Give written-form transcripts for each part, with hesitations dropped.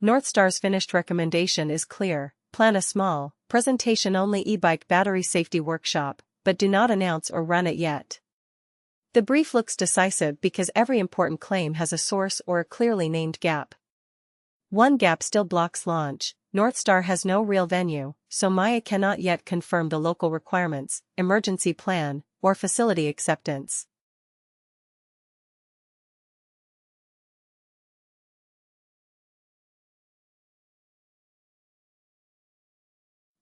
Northstar's finished recommendation is clear: plan a small, presentation-only e-bike battery safety workshop, but do not announce or run it yet. The brief looks decisive because every important claim has a source or a clearly named gap. One gap still blocks launch. Northstar has no real venue, so Maya cannot yet confirm the local requirements, emergency plan, or facility acceptance.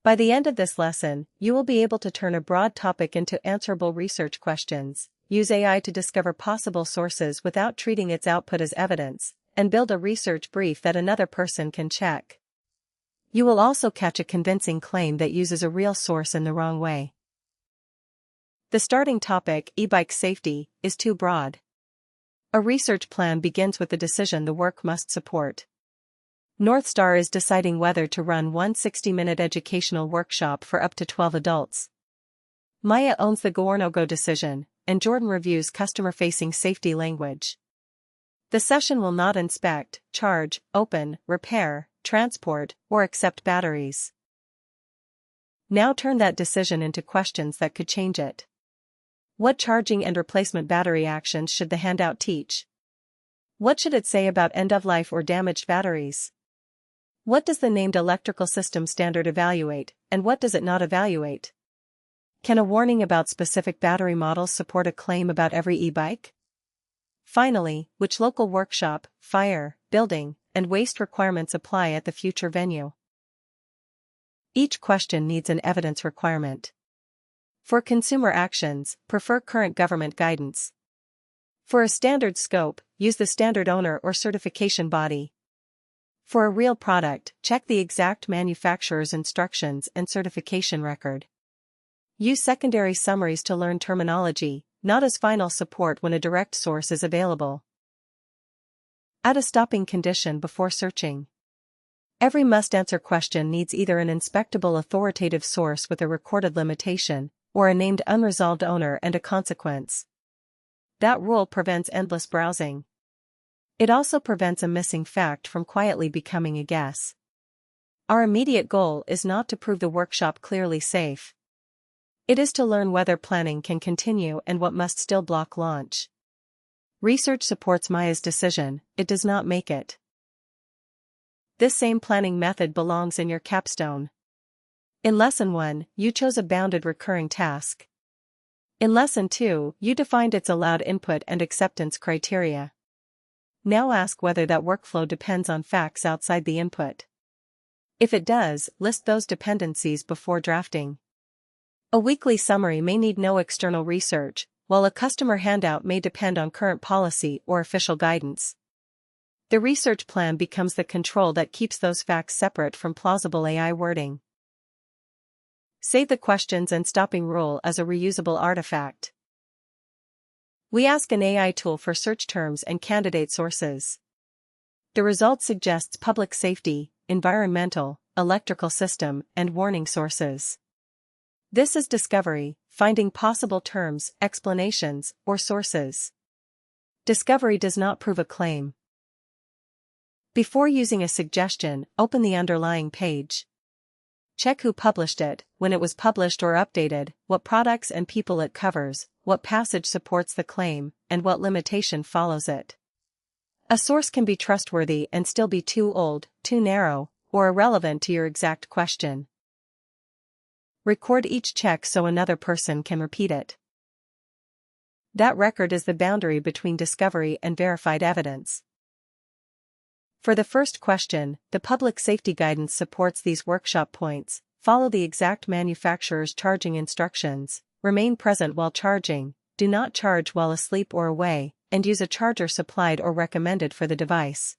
By the end of this lesson, you will be able to turn a broad topic into answerable research questions, use AI to discover possible sources without treating its output as evidence, and build a research brief that another person can check. You will also catch a convincing claim that uses a real source in the wrong way. The starting topic, e-bike safety, is too broad. A research plan begins with the decision the work must support. Northstar is deciding whether to run one 60-minute educational workshop for up to 12 adults. Maya owns the go or no-go decision, and Jordan reviews customer-facing safety language. The session will not inspect, charge, open, repair, transport, or accept batteries. Now turn that decision into questions that could change it. What charging and replacement battery actions should the handout teach? What should it say about end-of-life or damaged batteries? What does the named electrical system standard evaluate, and what does it not evaluate? Can a warning about specific battery models support a claim about every e-bike? Finally, which local workshop, fire, building, and waste requirements apply at the future venue? Each question needs an evidence requirement. For consumer actions, prefer current government guidance. For a standard scope, use the standard owner or certification body. For a real product, check the exact manufacturer's instructions and certification record. Use secondary summaries to learn terminology, not as final support when a direct source is available. Add a stopping condition before searching. Every must-answer question needs either an inspectable authoritative source with a recorded limitation, or a named unresolved owner and a consequence. That rule prevents endless browsing. It also prevents a missing fact from quietly becoming a guess. Our immediate goal is not to prove the workshop clearly safe. It is to learn whether planning can continue and what must still block launch. Research supports Maya's decision, it does not make it. This same planning method belongs in your capstone. In Lesson 1, you chose a bounded recurring task. In Lesson 2, you defined its allowed input and acceptance criteria. Now ask whether that workflow depends on facts outside the input. If it does, list those dependencies before drafting. A weekly summary may need no external research, while a customer handout may depend on current policy or official guidance. The research plan becomes the control that keeps those facts separate from plausible AI wording. Save the questions and stopping rule as a reusable artifact. We ask an AI tool for search terms and candidate sources. The result suggests public safety, environmental, electrical system, and warning sources. This is discovery, finding possible terms, explanations, or sources. Discovery does not prove a claim. Before using a suggestion, open the underlying page. Check who published it, when it was published or updated, what products and people it covers, what passage supports the claim, and what limitation follows it. A source can be trustworthy and still be too old, too narrow, or irrelevant to your exact question. Record each check so another person can repeat it. That record is the boundary between discovery and verified evidence. For the first question, the public safety guidance supports these workshop points: follow the exact manufacturer's charging instructions, remain present while charging, do not charge while asleep or away, and use a charger supplied or recommended for the device.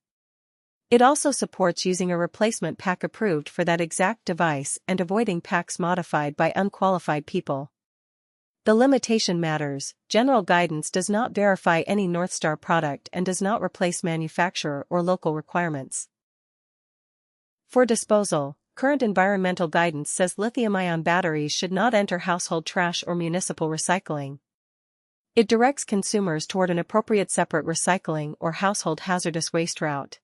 It also supports using a replacement pack approved for that exact device and avoiding packs modified by unqualified people. The limitation matters. General guidance does not verify any Northstar product and does not replace manufacturer or local requirements. For disposal, current environmental guidance says lithium-ion batteries should not enter household trash or municipal recycling. It directs consumers toward an appropriate separate recycling or household hazardous waste route.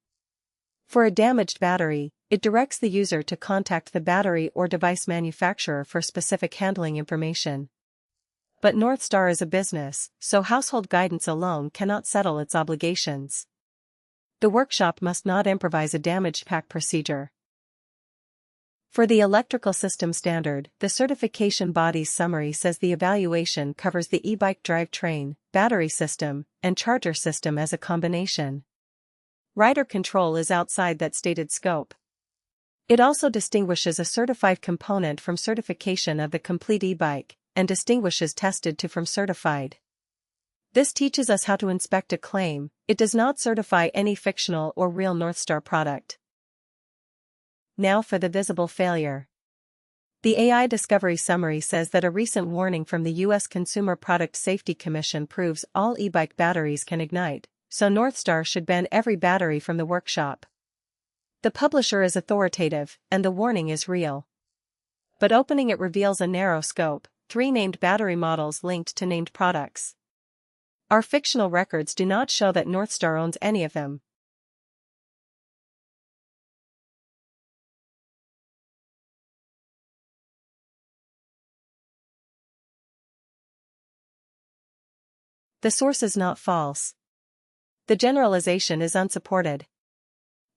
For a damaged battery, it directs the user to contact the battery or device manufacturer for specific handling information. But North Star is a business, so household guidance alone cannot settle its obligations. The workshop must not improvise a damaged pack procedure. For the electrical system standard, the certification body's summary says the evaluation covers the e-bike drivetrain, battery system, and charger system as a combination. Rider control is outside that stated scope. It also distinguishes a certified component from certification of the complete e-bike, and distinguishes tested to from certified. This teaches us how to inspect a claim. It does not certify any fictional or real North Star product. Now for the visible failure. The AI discovery summary says that a recent warning from the U.S. Consumer Product Safety Commission proves all e-bike batteries can ignite, so North Star should ban every battery from the workshop. The publisher is authoritative, and the warning is real. But opening it reveals a narrow scope, 3 named battery models linked to named products. Our fictional records do not show that North Star owns any of them. The source is not false. The generalization is unsupported.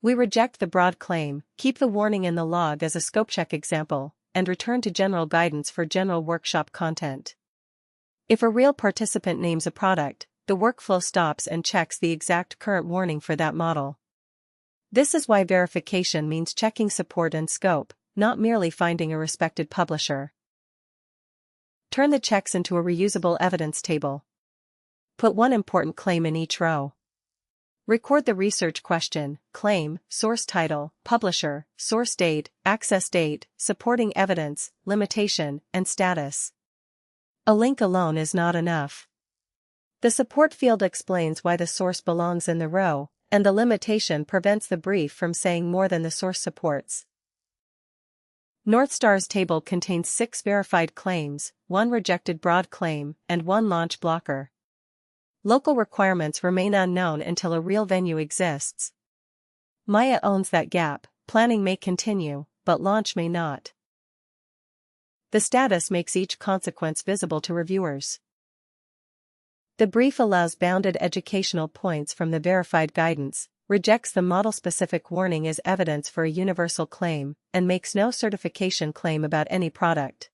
We reject the broad claim, keep the warning in the log as a scope check example, and return to general guidance for general workshop content. If a real participant names a product, the workflow stops and checks the exact current warning for that model. This is why verification means checking support and scope, not merely finding a respected publisher. Turn the checks into a reusable evidence table. Put one important claim in each row. Record the research question, claim, source title, publisher, source date, access date, supporting evidence, limitation, and status. A link alone is not enough. The support field explains why the source belongs in the row, and the limitation prevents the brief from saying more than the source supports. North Star's table contains 6 verified claims, 1 rejected broad claim, and 1 launch blocker. Local requirements remain unknown until a real venue exists. Maya owns that gap. Planning may continue, but launch may not. The status makes each consequence visible to reviewers. The brief allows bounded educational points from the verified guidance, rejects the model-specific warning as evidence for a universal claim, and makes no certification claim about any product.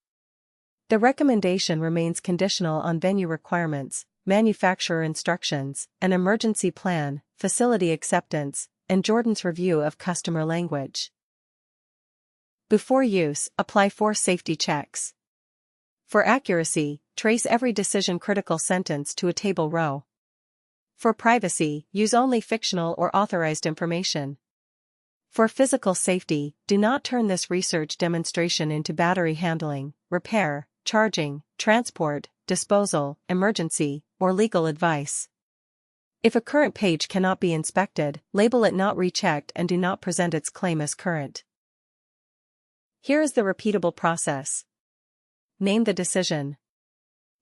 The recommendation remains conditional on venue requirements, manufacturer instructions, an emergency plan, facility acceptance, and Jordan's review of customer language. Before use, apply 4 safety checks. For accuracy, trace every decision-critical sentence to a table row. For privacy, use only fictional or authorized information. For physical safety, do not turn this research demonstration into battery handling, repair, charging, transport, disposal, emergency, or legal advice. If a current page cannot be inspected, label it not rechecked and do not present its claim as current. Here is the repeatable process. Name the decision.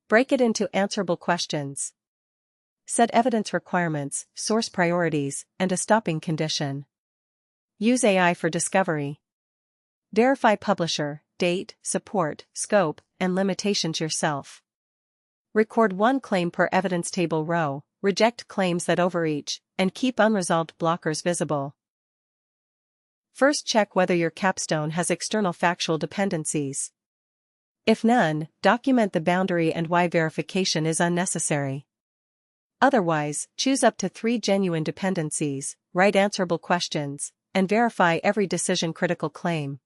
Break it into answerable questions. Set evidence requirements, source priorities, and a stopping condition. Use AI for discovery. Verify publisher, date, support, scope, and limitations yourself. Record 1 claim per evidence table row, reject claims that overreach, and keep unresolved blockers visible. First, check whether your capstone has external factual dependencies. If none, document the boundary and why verification is unnecessary. Otherwise, choose up to 3 genuine dependencies, write answerable questions, and verify every decision-critical claim.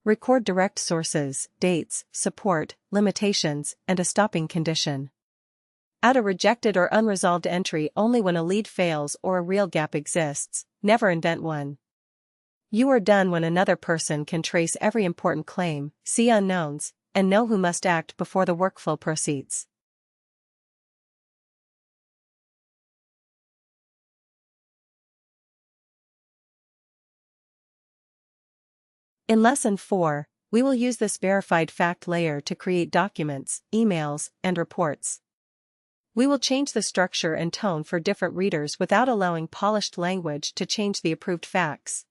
Record direct sources, dates, support, limitations, and a stopping condition. Add a rejected or unresolved entry only when a lead fails or a real gap exists, never invent one. You are done when another person can trace every important claim, see unknowns, and know who must act before the workflow proceeds. In Lesson 4, we will use this verified fact layer to create documents, emails, and reports. We will change the structure and tone for different readers without allowing polished language to change the approved facts.